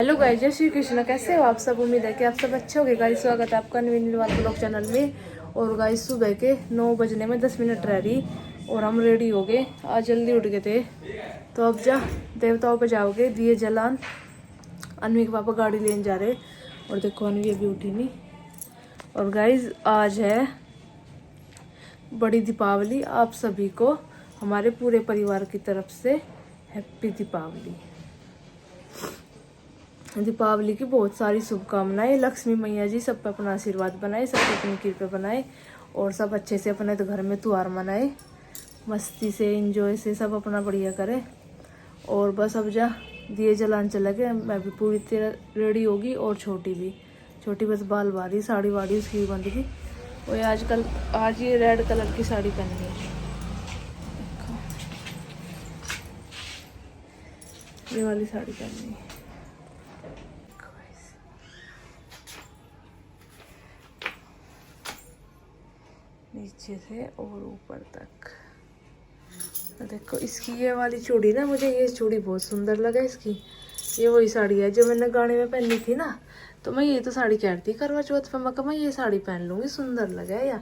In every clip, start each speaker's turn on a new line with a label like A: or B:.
A: Hello guys, जय श्री कृष्ण। कैसे हो आप सब? उम्मीद है कि आप सब अच्छे होंगे गाइस। स्वागत है आपका नवीन ब्लॉग चैनल में। और गाइस सुबह के 9 बजने में 10 मिनट रह रही और हम रेडी हो गए। आज जल्दी उठ गए थे तो अब जा देवताओं पे जाओगे दिए जलान। अनवी के पापा गाड़ी लेने जा रहे और देखो अनवी अभी उठी नहीं। और गाइस आज है बड़ी दीपावली। आप सभी को हमारे पूरे परिवार की तरफ से हैप्पी दीपावली। दीपावली की बहुत सारी शुभकामनाएं। लक्ष्मी मैया जी सब पे अपना आशीर्वाद बनाए, सब पे अपनी कृपा बनाए और सब अच्छे से अपने तो घर में त्योहार मनाए, मस्ती से एंजॉय से सब अपना बढ़िया करे। और बस अब जा दिए जलान चला गए। मैं भी पूरी तरह रेडी होगी और छोटी बस बाल बारी, साड़ी वाड़ी उसकी बंद की। और आजकल आज ये रेड कलर की साड़ी पहनी है, ये वाली साड़ी पहनी है नीचे से और ऊपर तक। देखो इसकी ये वाली चूड़ी ना, मुझे ये चूड़ी बहुत सुंदर लगा इसकी। ये वही साड़ी है जो मैंने गाने में पहनी थी ना, तो मैं ये तो साड़ी कह रही थी करवा चौथ पे मैं ये साड़ी पहन लूँगी, सुंदर लगा है या।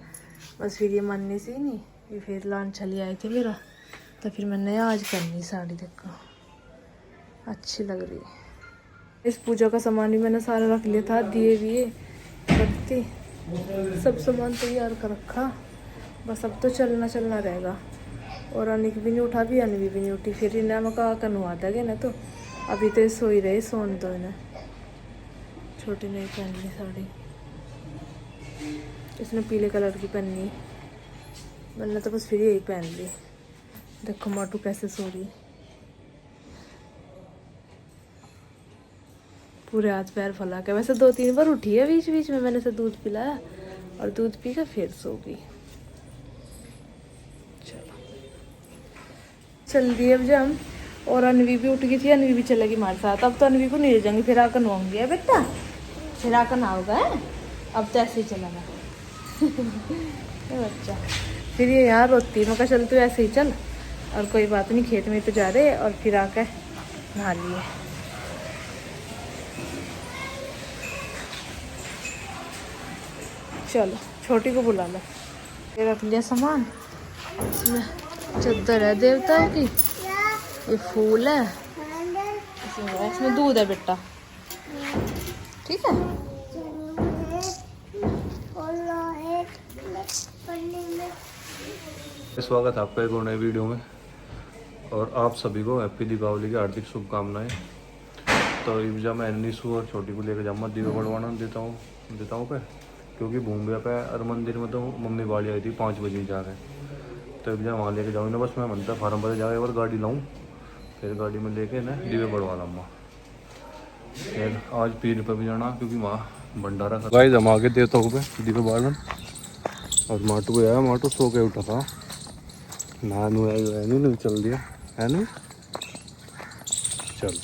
A: बस फिर ये मानने से ही नहीं, ये फिर लान चली आई थी मेरा, तो फिर मैंने आज पहनी साड़ी। देखो अच्छी लग रही है। इस पूजा का सामान भी मैंने सारा रख लिया था, दिए भी बत्ती सब सामान तैयार कर रखा। बस अब तो चलना रहेगा। और अनिक भी नहीं उठा, भी अनवी भी नहीं उठी। फिर इन्हें मका कनवा देंगे ना, तो अभी तो सो ही रहे, सोन दो इन्हें। छोटी नहीं पहननी साड़ी, इसने पीले कलर की पहननी, मैंने तो बस फिर यही पहन ली। देखो माटू कैसे सो रही, पूरे हाथ पैर फैला के। वैसे 2-3 बार उठी है बीच बीच में, मैंने इसे दूध पिलाया और दूध पी कर फिर सो गई। चल दिए अब जा हम। और अनवी भी उठ गई थी, अनवी भी चलेगी हमारे साथ। अब तो अनवी को नहीं ले जाएंगे, फिर आकर नहाऊंगी बेटा, फिर आकर नहाओगा है। अब तो ऐसे ही चलाना बच्चा। फिर ये यहाँ रोती, मैं कहा चल तू ऐसे ही चल, और कोई बात नहीं, खेत में तो जा रहे। और फिर आकर नहा लिए। चलो छोटी को बुला लो। ये रख लिया सामान, इसमें चद्दर है देवताओं की, ये फूल है, इसमें दूध है बेटा, ठीक है।
B: स्वागत है आपका एक और नए वीडियो में। और आप सभी को हैप्पी दीपावली की हार्दिक शुभकामनाएं। तो इब्जा मैं एनिसू और छोटी को लेकर जाऊँगा दीपे बढ़वाना देता हूँ पे, क्योंकि भूमिया पे और मंदिर में तो मम्मी गाड़ी आई थी 5 बजे जा रहे हैं। तो इब्जा वहाँ लेके जाऊँगी ना, बस मैं मनता फार्म पर जाकर और गाड़ी लाऊँ, फिर गाड़ी में लेके ना दीपे बढ़वा लाऊँगा। फिर आज पीर पर भी जाना, क्योंकि वहाँ भंडारा गाइस हम आगे देवताओं पे दीपे बालन। और माटू को आया, माटू सो के उठा था, नानू है नहीं चल दिया है नहीं। चल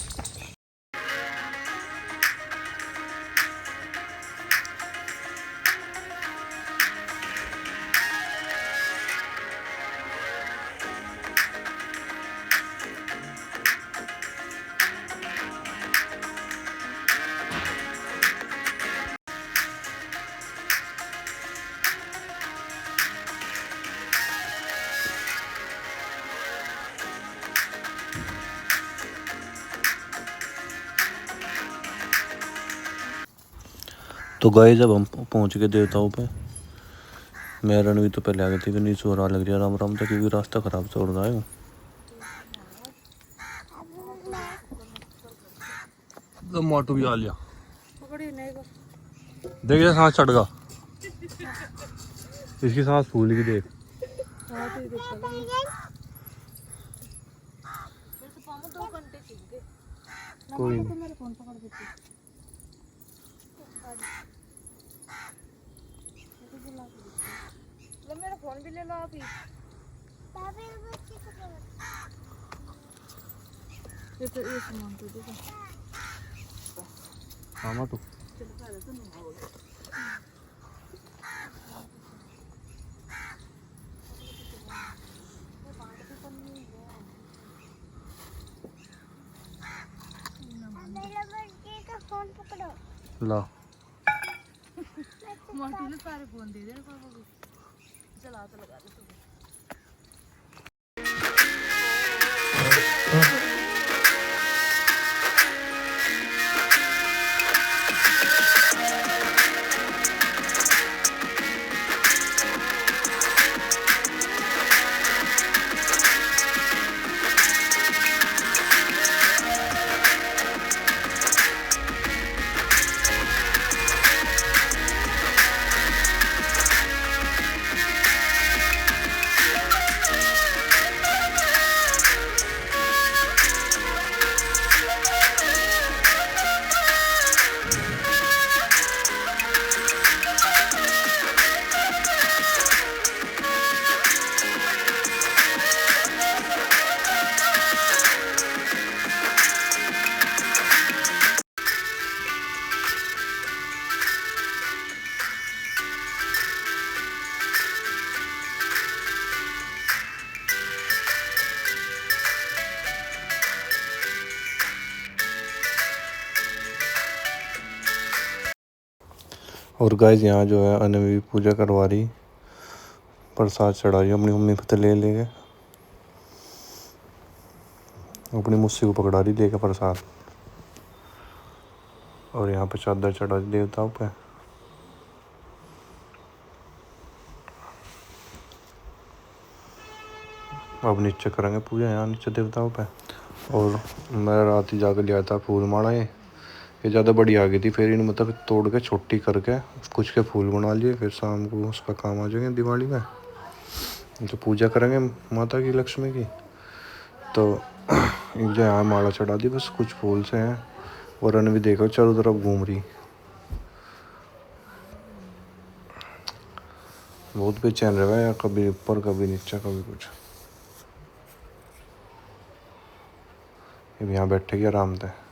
B: तो गए जब हम पहुंच गए देवताओं पे। मैं रणवी तो पहले आ गई थी कि नहीं सो रहा लग रहा राम राम था, क्योंकि रास्ता खराब छोड़ रहा है। तो मोटू भी आ लिया, देख सांस चढ़ गया, इसकी सांस फूल की देख। कोई नहीं,
A: मेरा फोन भी ले लो आप ही। ये तो ये सामान तो देखो।
B: हाँ मोटू ला
A: मोटी ने सारे फोन दे दे पापा को, चला तो लगा दे तू।
B: और गाइस यहाँ जो है अनवी पूजा करवा रही, प्रसाद चढ़ा रही अपनी मम्मी पत्ते ले लेके, अपनी मुस्सी को पकड़ा रही लेके प्रसाद। और यहाँ पे चादर चढ़ा दी देवताओं पे। अब नीचे करेंगे पूजा यहाँ नीचे देवताओं पे। और मैं रात ही जाकर लिया था फूल माला, ये ज़्यादा बड़ी आ गई थी, फिर इन मतलब तोड़ के छोटी करके कुछ के फूल बना लिए, फिर शाम को उसका काम आ जाएंगे दिवाली में। तो पूजा करेंगे माता की लक्ष्मी की, तो एक जो यहाँ माला चढ़ा दी बस कुछ फूल से हैं। और अन भी देखो चारों तरफ घूम रही, बहुत बेचैन रहा है, कभी ऊपर कभी नीचे कभी कुछ। यहाँ बैठेगी आराम से।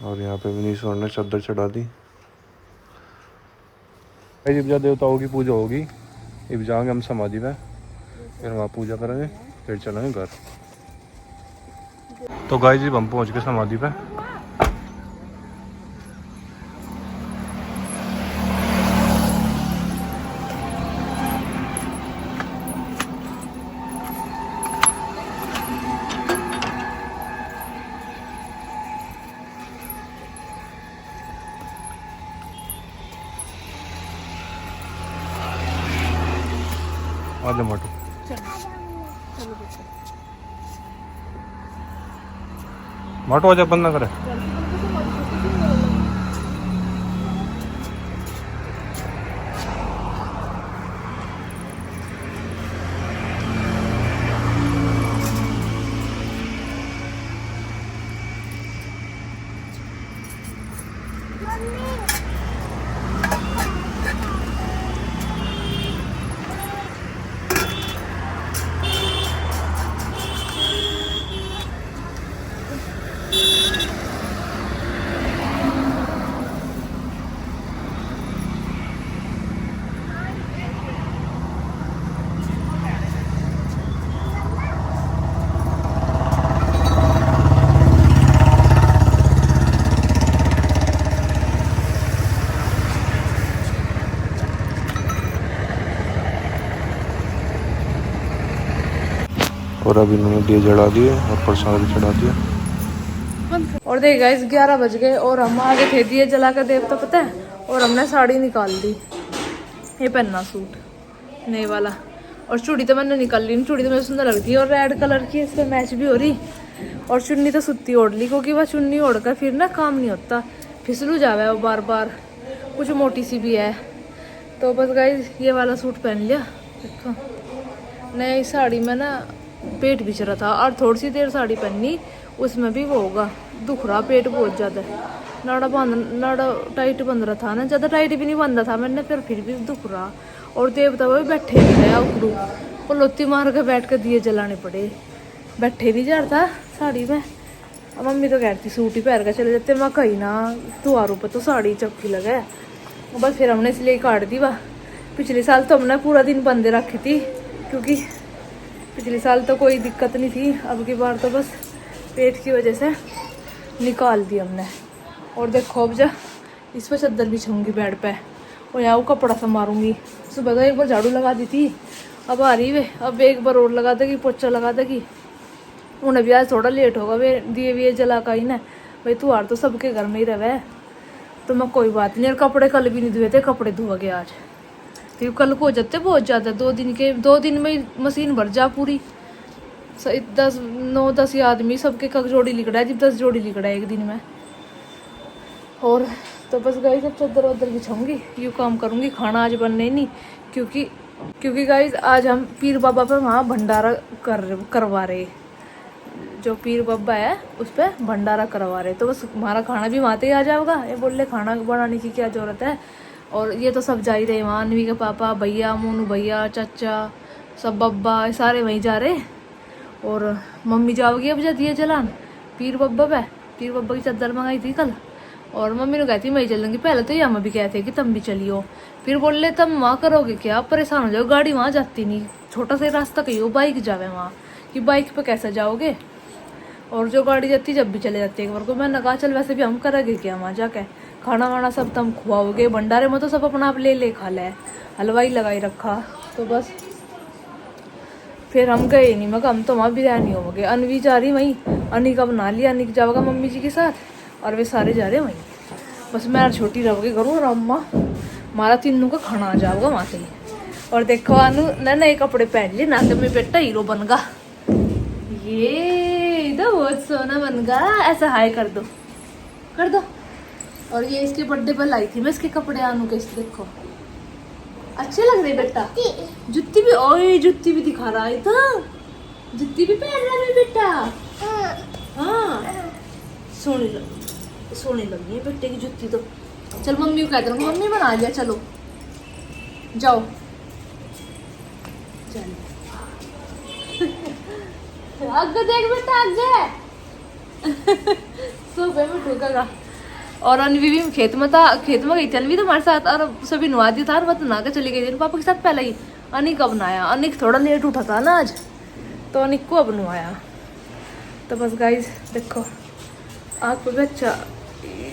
B: और यहाँ पे विनीश्वर ने चादर चढ़ा दी। इब्जा देवताओं की पूजा होगी, इब जाएंगे हम समाधि में, फिर वहाँ पूजा करेंगे, फिर चलेंगे घर। तो गाइस जी हम पहुँच गए समाधि पे। आजा माटो, माटो आजा, बंद ना करे। और अब इन्होंने दिए जला दिए और प्रसाद भी चढ़ा दिया।
A: और देख गाइस 11 बज गए और हम आगे थे दिए जला कर देवता पता है। और हमने साड़ी निकाल दी, ये पहनना सूट नए वाला। और चूड़ी तो मैंने निकाल ली, चूड़ी तो मुझे सुंदर लगती है और रेड कलर की इस पर मैच भी हो रही। और चुन्नी तो सुत्ती ओढ़ ली, क्योंकि वह चुन्नी ओढ़ कर फिर ना काम नहीं होता, फिसलू जावे वो बार बार, कुछ मोटी सी भी है। तो बस गाइस ये वाला सूट पहन लिया। देखो नई साड़ी में ना पेट बिछ रहा था, और थोड़ी सी देर साड़ी पहननी उसमें भी वो होगा, दुख रहा पेट बहुत ज़्यादा। नाड़ा टाइट बंद रहा था ना, ज़्यादा टाइट भी नहीं बंदा था मैंने, फिर भी दुख रहा। और देवता वो बैठे भी गया उखड़ू, पलोती मार के बैठ कर दिए जलाने पड़े, बैठे नहीं जाता साड़ी में। अब मम्मी तो कहती सूट ही पहन कर चले जाते, मैं कहीं ना त्योहारों पर तो साड़ी चौकी लगा है। बस फिर हमने इसलिए काट दी वाह। पिछले साल तो हमने पूरा दिन बंदे रखी थी, क्योंकि पिछले साल तो कोई दिक्कत नहीं थी, अब की बार तो बस पेट की वजह से निकाल दी हमने। और देखो अब जा इस पर चादर बिछाऊंगी बेड पे, और यहाँ वो कपड़ा सा मारूंगी। सुबह तो एक बार झाड़ू लगा दी थी, अब आ रही वे, अब एक बार और लगा देगी, पोछा लगा देगी। उन्हें भी आज थोड़ा लेट होगा, वे दिए विए जला का ही ना भाई, त्योहार तो सबके घर में ही रहे, तो मैं कोई बात नहीं। और कपड़े कल भी नहीं धुए थे, कपड़े धुआ गए आज, तो कल को हो जाते बहुत ज़्यादा। 2 दिन में ही मशीन भर जा पूरी। 9-10 आदमी सबके कक जोड़ी लिकड़ा है, जब 10 जोड़ी लिकड़ा है एक दिन में। और तो बस गाइस अब चादर वादर बिछाऊंगी, यूँ काम करूँगी। खाना आज बनने ही नहीं, क्योंकि गाइस आज हम पीर बाबा पे वहाँ भंडारा करवा रहे, जो पीर बाबा है उस पर भंडारा करवा रहे, तो बस हमारा खाना भी वहाँ ही आ जाएगा। ये बोल रहे खाना बनाने की क्या ज़रूरत है। और ये तो सब जा ही रहे वहाँ, अन्वी के पापा, भैया, मोनू भैया, चाचा, सब बब्बा सारे वहीं जा रहे। और मम्मी जाओगी अब जा दिए जलान पीर बब्बा पे। पीर बब्बा की चादर मंगाई थी कल, और मम्मी ने कहती मैं चलूँगी। पहले तो ये हम भी कहते कि तुम भी चलियो, फिर बोल ले तुम वहाँ करोगे क्या, परेशान हो जाओ, गाड़ी वहाँ जाती नहीं, छोटा सा रास्ता कहीं हो, बाइक जावे वहाँ, कि बाइक पे कैसे जाओगे। और जो गाड़ी जाती जब भी चले जाती है एक बार को। मैंने कहा चल वैसे भी हम करेंगे क्या वहाँ जाके, खाना वाना सब तुम खुआओगे, भंडारे में तो सब अपना आप ले खा ले, हलवाई लगाई रखा। तो बस फिर हम गए नहीं, मैं कहा हम तो वहाँ बिरयानी होगे। अनवी जा रही वहीं, अनी का बना लिया, अनी जाएगा मम्मी जी के साथ, और वे सारे जा रहे हैं वहीं। बस मैं छोटी रहोगी करूँ, और अम्मा हमारा तीनों का खाना आ जाओगा वहाँ से ही। और देखो अनु नए कपड़े पहन लिए ना, तो मेरा बेटा हीरो बन गा, ये तो बहुत सोना बन गा। ऐसा हाय कर दो, कर दो। और ये इसके बर्थडे पर लाई थी मैं इसके कपड़े अनु के, देखो अच्छे लग रहे बेटा। जुत्ती भी, ओए जुत्ती भी दिखा रहा है, तो जुत्ती भी पहन रहा है बेटा। हाँ सोने लगी है बेटे की जुत्ती तो। चल मम्मी को कहते रहो, मम्मी बना लिया, चलो जाओ चल। आगे देख बेटा आगे। सुबह में ठोकेगा। और अनवी भी खेत में गई थी अनवी तो हमारे साथ, और सभी नुआ दिया था, और वो नहा के चली गई थी पापा के साथ पहले ही। अनिक अब नहाया, अनिक थोड़ा लेट उठा था ना आज, तो अनिक को अब नहाया। तो बस गाइस देखो आँख पे भी अच्छा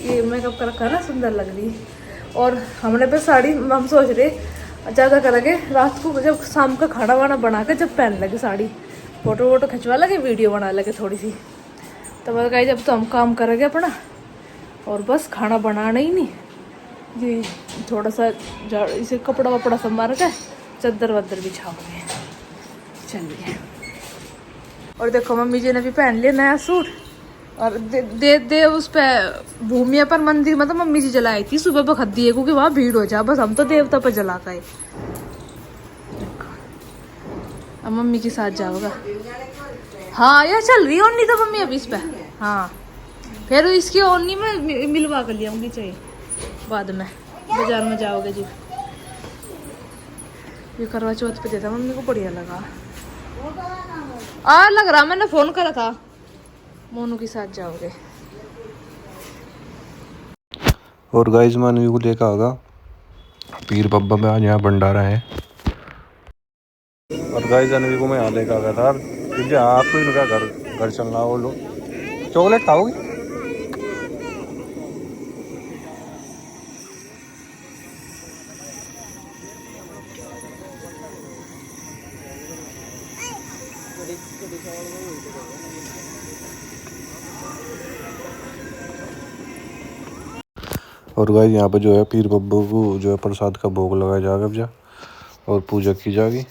A: ये मेकअप कर रखा है ना, सुंदर लग रही। और हमने पे साड़ी हम सोच रहे ज़्यादा करेंगे रात को, जब शाम का खाना वाना बना के जब पहन लगे साड़ी, फोटो वोटो खिंचवा लगे, वीडियो बना लगे थोड़ी सी। तो बस गाइस जब तो हम काम करेंगे अपना, और बस खाना बनाना ही नहीं जी, थोड़ा सा इसे कपड़ा वपड़ा सब मार के चादर वादर बिछाओगे। चलिए। और देखो मम्मी जी ने भी पहन लिया नया सूट, और दे उस पे भूमिया पर मंदिर में तो मम्मी जी जलाई थी सुबह बखत दिए, क्योंकि वहाँ भीड़ हो जाए, बस हम तो देवता पर जला का है। अब मम्मी के साथ जाओगा। हाँ यार चल रही है ओढ़नी तो मम्मी अभी इस पे। हाँ फिर इसकी ओढ़नी में मिलवा कर लिया चाहिए बाद में, बाजार में जाओगे जी। ये करवा चौथ पे देता मम्मी को, बढ़िया लगा। लग रहा मैंने फोन करा था, मोनू के साथ जाओगे।
B: और गाइस मैं अनवी को लेकर आगा पीर बब्बा में, आज यहाँ भंडारा है। और गाइस अनवी को मैं यहाँ लेकर आ गया था, क्योंकि आपको इनका घर चलना हो। लो चॉकलेट खाओगी? और गाइस यहाँ पे जो है पीर बब्बू को जो है प्रसाद का भोग लगाया जाएगा अब जा, और पूजा की जाएगी।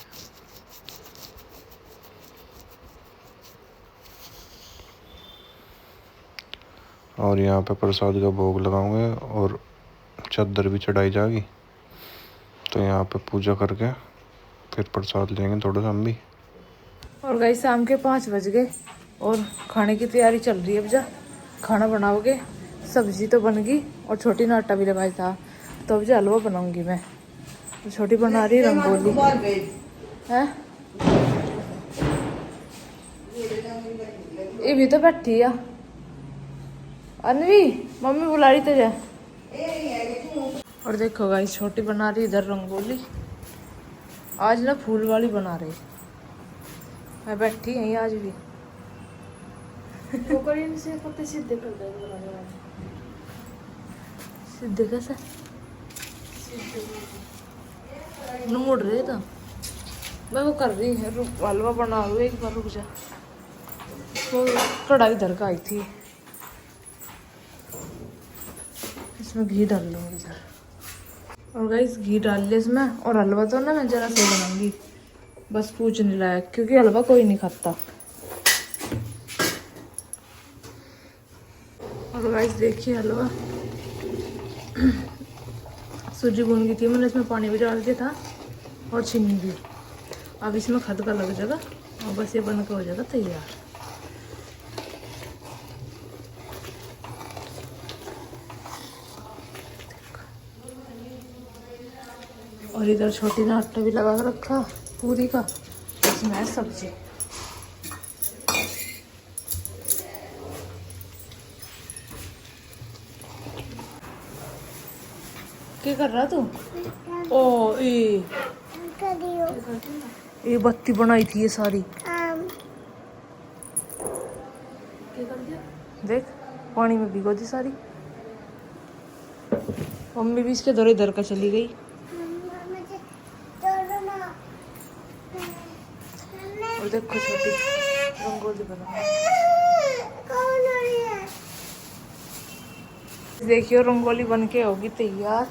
B: और यहाँ पे प्रसाद का भोग लगाऊंगे, और चादर भी चढ़ाई जाएगी। तो यहाँ पे पूजा करके फिर प्रसाद लेंगे थोड़ा सा हम भी।
A: और गाइस शाम के 5 बज गए, और खाने की तैयारी चल रही है। अब जा खाना बनाओगे, सब्जी तो बन गई, और छोटी ने आटा भी लगाया था, तो अब जो हलवा बनाऊंगी मैं। तो छोटी बना रही रंगोली है। ये भी तो बैठी है अनवी, मम्मी बुला रही तुझे। और देखो गाइस छोटी बना रही इधर रंगोली। आज ना फूल वाली बना रही। मैं बैठी यहीं आज भी। से पत्ते सीधे कर दे, सीधे कैसे मुड़ रहे तो मैं वो कर रही है। रुक, हलवा बना रही हूँ, एक बार रुक जा। वो कढ़ाई इधर का आई थी, इसमें घी डाल लूँगी इधर। और गाइस घी डाल लिया इसमें। और हलवा तो ना मैं जरा से बनाऊंगी, बस पूछने लायक, क्योंकि हलवा कोई नहीं खाता। और गाइस देखिए हलवा सूजी भून की थी मैंने, इसमें पानी भी डाल दिया था और चीनी भी। अब इसमें खदका लग जाएगा और बस ये बनकर हो जाएगा तैयार। और इधर छोटी ने आटा भी लगा कर रखा पूरी का, इसमें है सब्जी। क्या कर रहा तू? ओ ये बत्ती बनाई थी ये सारी। क्या कर दिया? देख पानी में भिगो दी सारी। मम्मी भी इसके दौरे इधर का चली गई। और देखो छोटी रंगोली बना। देखियो रंगोली बन के होगी तैयार।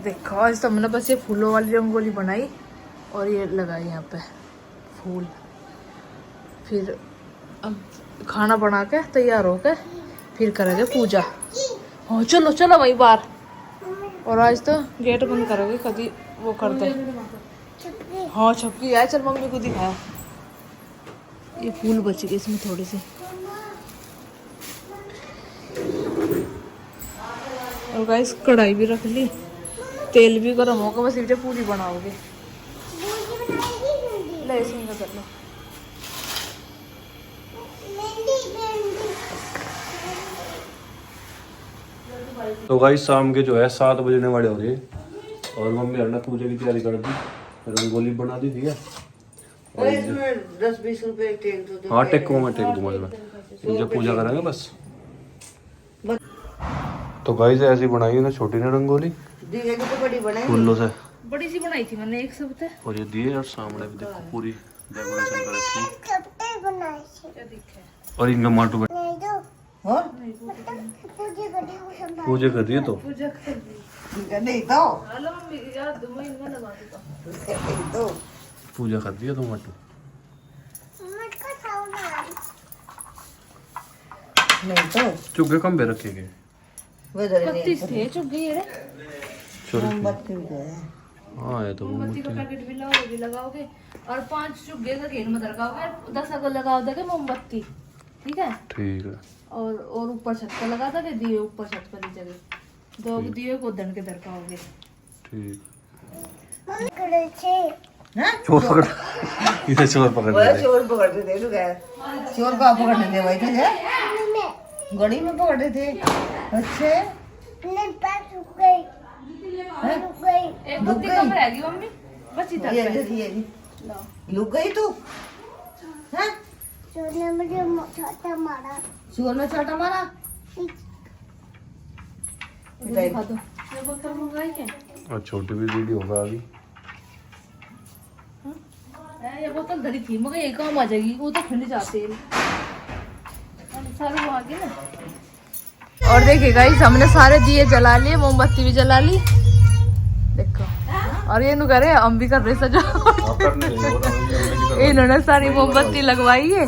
A: देखो आज तो हमने बस ये फूलों वाली रंगोली बनाई और ये लगाई यहाँ पे फूल। फिर अब खाना बना के तैयार हो के फिर करेंगे पूजा। हाँ चलो चलो भाई बाहर। और आज तो गेट बंद करोगे, कभी वो करते। हाँ छपकी है, चल मम्मी को दिखा। ये फूल बच गए इसमें थोड़े से। और गाइस कढ़ाई भी रख ली, तेल भी गर्म होगा, बस इसे पूरी बनाओगे। ले सिंगा कर लो।
B: तो गाइस शाम के जो है 7 बजने वाले हो रहे हैं और मम्मी ने पूजा की तैयारी कर दी, रंगोली बना दी थी। और
C: 10-20 रुपए टेक दो।
B: हाँ टेक मैं टेक दूंगा इसमें, जब पूजा करेंगे बस। तो गाइस ऐसी बनाई है ना छोटी ने रंगोली,
C: दिए की तो बड़ी बनाई,
B: फूलों से
A: बड़ी सी बनाई थी मैंने एक सबते।
B: और ये दिए और सामने भी देखो पूरी डेकोरेशन कर रखी है। और इनका माटू
C: और
B: पूजा कर रही है तो
A: पूजा कर दी।
C: नहीं तो
A: हेलो मम्मी यार दो मैं इनमें लगा दूंगा।
C: नहीं तो
B: पूजा कर दी है तो माटू।
C: नहीं तो
B: चुगे कम पे रखे गए,
A: पत्तीस थे चुप गई रे।
C: मोमबत्ती भी है।
B: हाँ ये तो
A: मोमबत्ती का पैकेट भी लगाओगे लगाओगे और 5 चुग्गे का घेर में लगाओगे, 10 अगर लगा दोगे मोमबत्ती, ठीक है।
B: ठीक है।
A: और ऊपर छत पर लगा दोगे दिए, ऊपर छत पर दी जगह 2 दिए को दन के दरकाओगे।
B: ठीक।
C: हैं?
B: चोर पकड़, इसे चोर पकड़
C: वो
B: ले।
C: चोर पकड़ते थे लोग, चोर का पकड़ने थे भाई थे गड़ी में पकड़े थे। अच्छे
A: एक बत्ती कम रहेगी मम्मी, बस इधर
C: ये
A: पे।
C: देखिए लुक गई तू हैं? चोर ने छोटा मारा।
A: दिखा दो ये बोतल मंगाई क्या?
B: और छोटी भी वीडियो होगा अभी।
A: ये बोतल धरी थी मगर ये काम आ जाएगी, वो तो खुल जाते हैं सारे वो आगे ना। और देखिए गाइस हमने सारे दिए जला लिए, मोमबत्ती भी जला ली देखो। और ये नु करे हम भी कर रहे सजा। इन्होंने सारी मोमबत्ती लगवाई है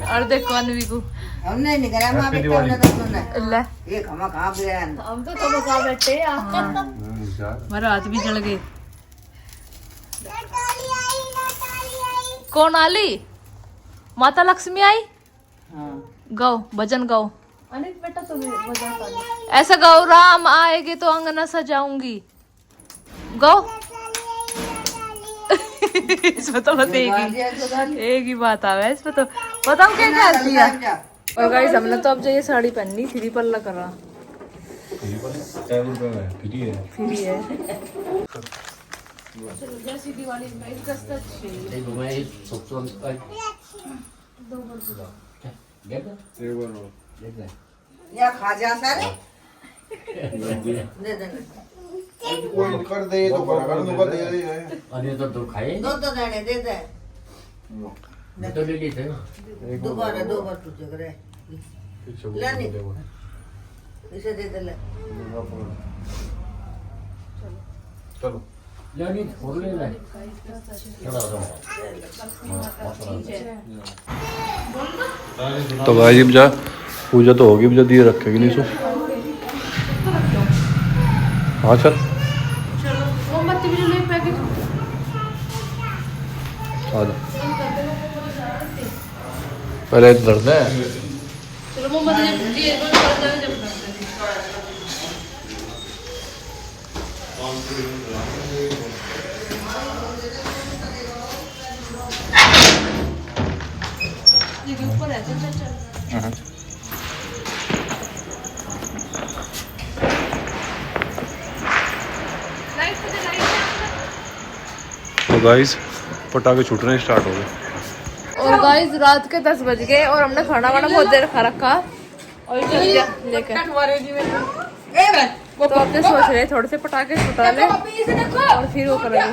A: और देखो अनवी को
C: हमने नहीं करा मां बेटा हमने तो सुना
A: ले
C: ये खमा कहां पे है।
A: हम तो तुम कहां बैठे हैं, मेरा हाथ भी जल गए। कौन आली? माता लक्ष्मी आई।
C: हां
A: गाओ भजन गाओ। अनिक बेटा तुम्हें भजन ऐसा गाओ, राम आएंगे तो अंगना सजाऊंगी। गाओ इसमें तो बस एक ही बात आवे इसमें तो बताओ क्या क्या आती है। और गाइस हमने तो अब जो ये साड़ी पहननी थ्री पल्ला कर रहा फ्री है। चलो जैसी दिवाली में इसका
C: या खा जा सारे दे देना
D: कोई कर दे तो बराबर दूंगा दे दे
E: अरे तो खाए
C: दो देने दे दे
E: तो ले ली थे
C: दोबारा दो बार तुझे करे लेनी इसे दे दे ले
D: चलो
E: लेनी छोड़ ले ले
B: तो भाई जा पूजा तो होगी जल्दी ये रखेगी नहीं सो। हाँ चल
A: चलो मोमबत्ती भी ले पैकेट
B: आ जा पहले दर्द है।
A: चलो मोमबत्ती जब ऊपर है चल चल
B: तो गाइस पटाखे छूटने स्टार्ट हो गए।
A: और गाइस रात के 10 बज गए और हमने खाना वाना बहुत देर खा रखा और चल गया लेकर। तो अब सोच रहे थोड़े से पटाखे छुटा ले और फिर वो करेंगे।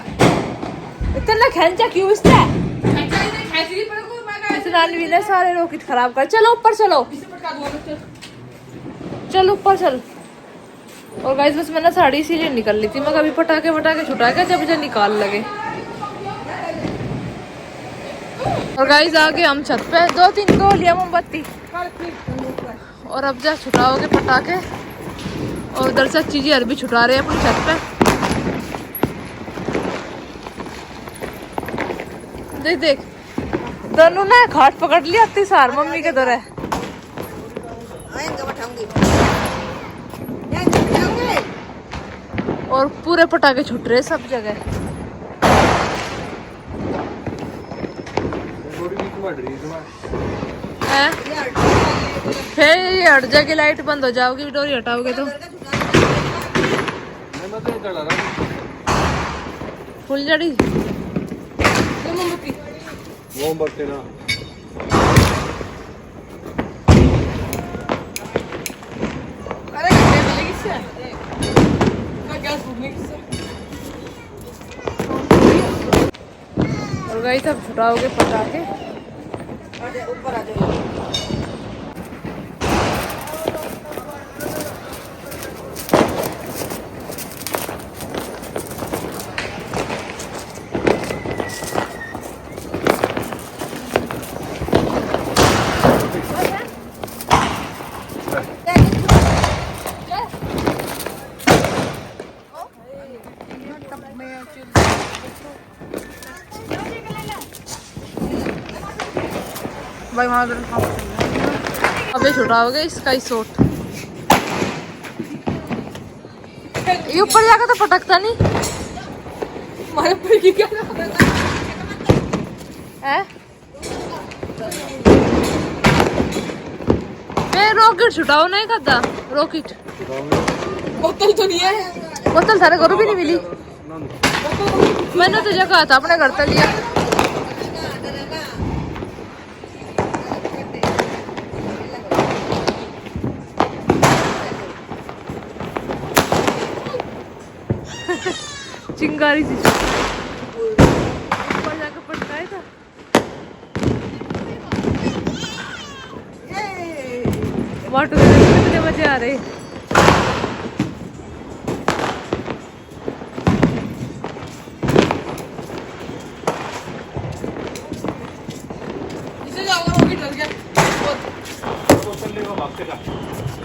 A: इतना खेंचा क्यों इसने ने सारे रॉकेट खराब कर। चलो ऊपर चलो चल ऊपर चल। और गाइस बस मैंने साड़ी इसीलिए निकल ली थी मैं कभी पटाखे वटाखे छुटा के जब मुझे निकाल लगे। और गाइस आगे हम छत पे 2-3 गोलियां मोमबत्ती और अब जा छुटाओगे पटाखे और उधर से चीजें अरबी छुटा रहे हैं अपनी छत पे। देख देख दोनों ने खाट पकड़ लिया इतनी सार मम्मी के दौरे और पूरे पटाखे छुट रहे सब जगह। हैं? फिर ये हट जाएगी लाइट बंद हो जाओगी डोरी हटाओगे तो फुल जड़ी
B: मोमबत्ती ना
A: और गई सब छुटाओगे पटाखे।
C: ऊपर आ जाओ
A: भाई वहाँ अबे छुटाओगे इसका ही शॉट ये ऊपर जाकर तो पटकता नहीं हमारे ऊपर की क्या है। रॉकेट छुटाओ नहीं करता रॉकेट बोतल तो नहीं है बोतल सारे घरों भी नहीं मिली मैंने तो जगह था अपने घर तक लिया। चिंगारी सी ऊपर जाकर पटकाए था वाटो कितने मजे आ रहे।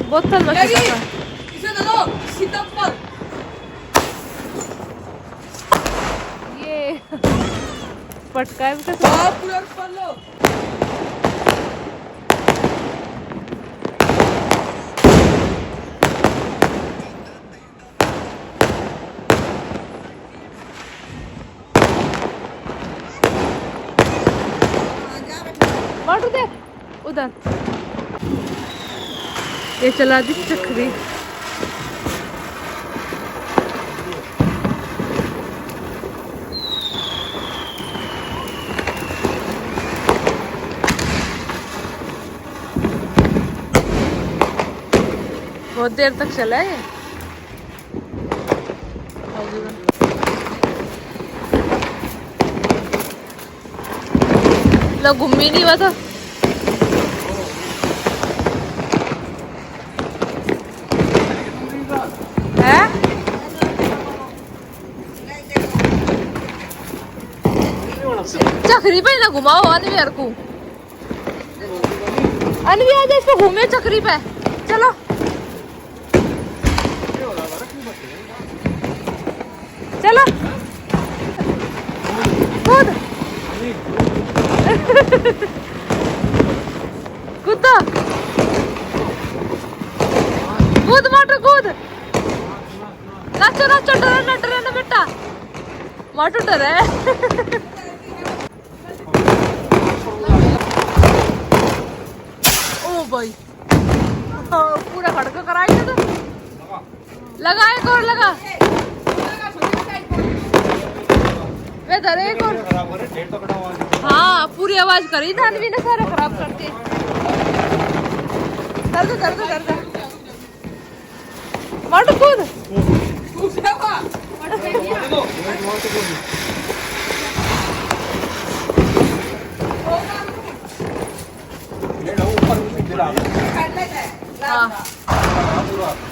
A: बोतल मत ये पटकाए मोटर दे उधर। ये चला दी चक्री। बहुत देर तक चला है ये। लो घूम ही नहीं हुआ था। है चक्री पे ना घुमाओ अनवीर को। अनवीर आ जा इसको घूमे चक्री पे। चलो चलो कूद कूदा कूद मोटू कूद। नाचो नाचो डरे ना बेटा मोटू डरे। ओ भाई पूरा खड़का कराई तो लगा एक और लगा वे धरे एक और। हाँ पूरी आवाज करी धानवी ने सारा खराब करके। दर्द मोटू कूद।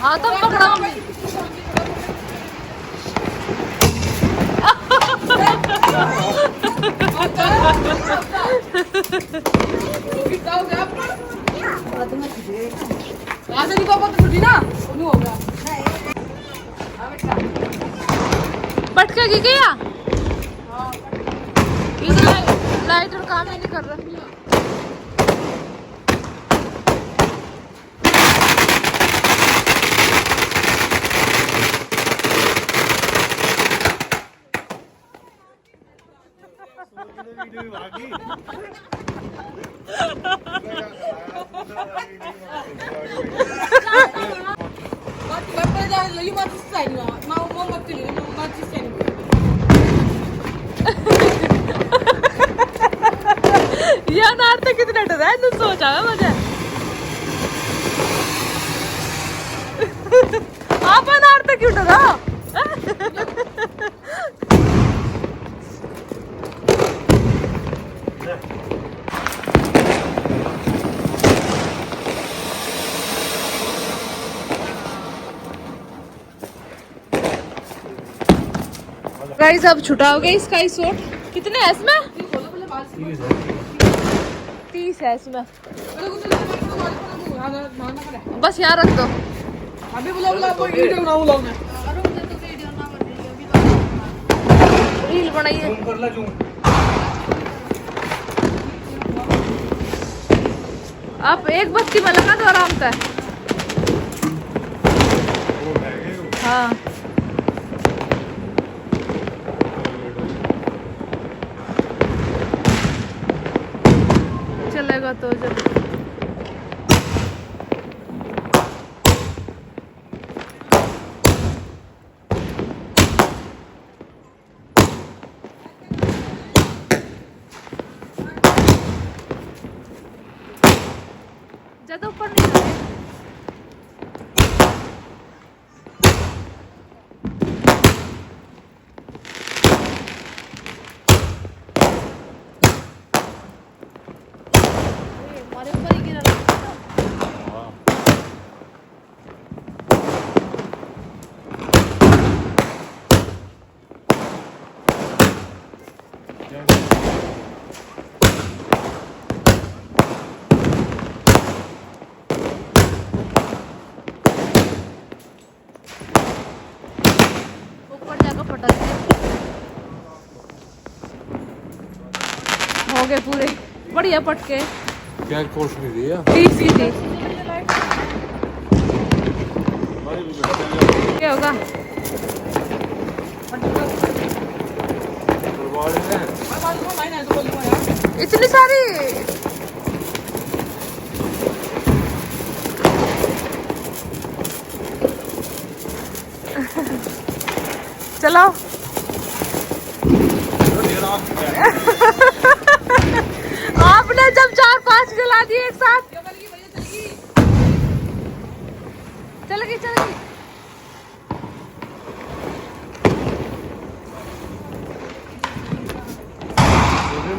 A: हाँ तुम पकड़ो। भटकेगी क्या? लाइट और काम ही नहीं कर रहा। या नार तो कितना डरा है तू सोचा है मुझे। आप नार तो क्यों डरा? गाइस अब छुटाओगे इसका ही सूट। कितने है इसमें? 30 है इसमें। बस यहाँ रख दो। रील बनाइए। आप एक बत्ती में लगा दो आराम से। हाँ चलेगा तो जब ज्यादा ऊपर नहीं जाए। हमारे ऊपर ही गिरा ऊपर जाकर पटक हो गए पूरे बढ़िया पटके।
B: क्या कोर्स में दिया?
A: 30 की थी। क्या होगा? इतनी सारी चलो आपने जब 4-5 जला दिए एक साथ। चल गई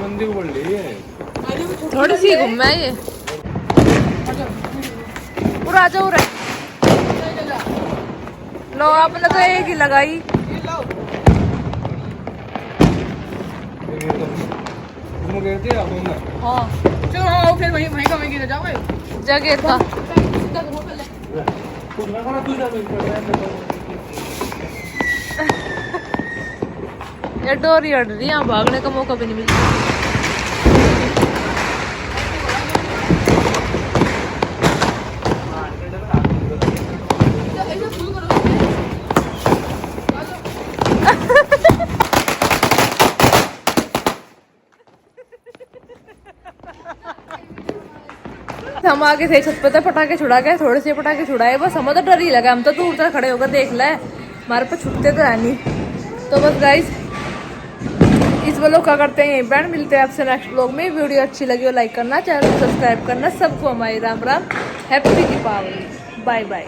B: मंदिर को बढ़ ली है
A: थोड़ी सी घूमना है ये पूरा जाओ रे। लो आपने तो एक ही लगाई। हाँ
C: चलो हाँ फिर वहीं वहीं का वहीं गिर जाओगे
A: जगह था। ये डोरी अड़ रही है, यहाँ भागने का मौका भी नहीं मिलता। हम आगे थे छत पे तो पटाखे छुड़ा गए, थोड़े से पटाखे छुड़ाए बस। हमें तो डर ही लगा, हम तो दूर तक खड़े होकर देख ले, हमारे पे छुटते तो है नहीं। तो बस गाइस इस व्लॉग का करते हैं बैंड। मिलते हैं आपसे नेक्स्ट व्लॉग में। वीडियो अच्छी लगी हो लाइक करना, चैनल सब्सक्राइब करना। सबको हमारी Ram Ram, happy Deepawali, bye bye.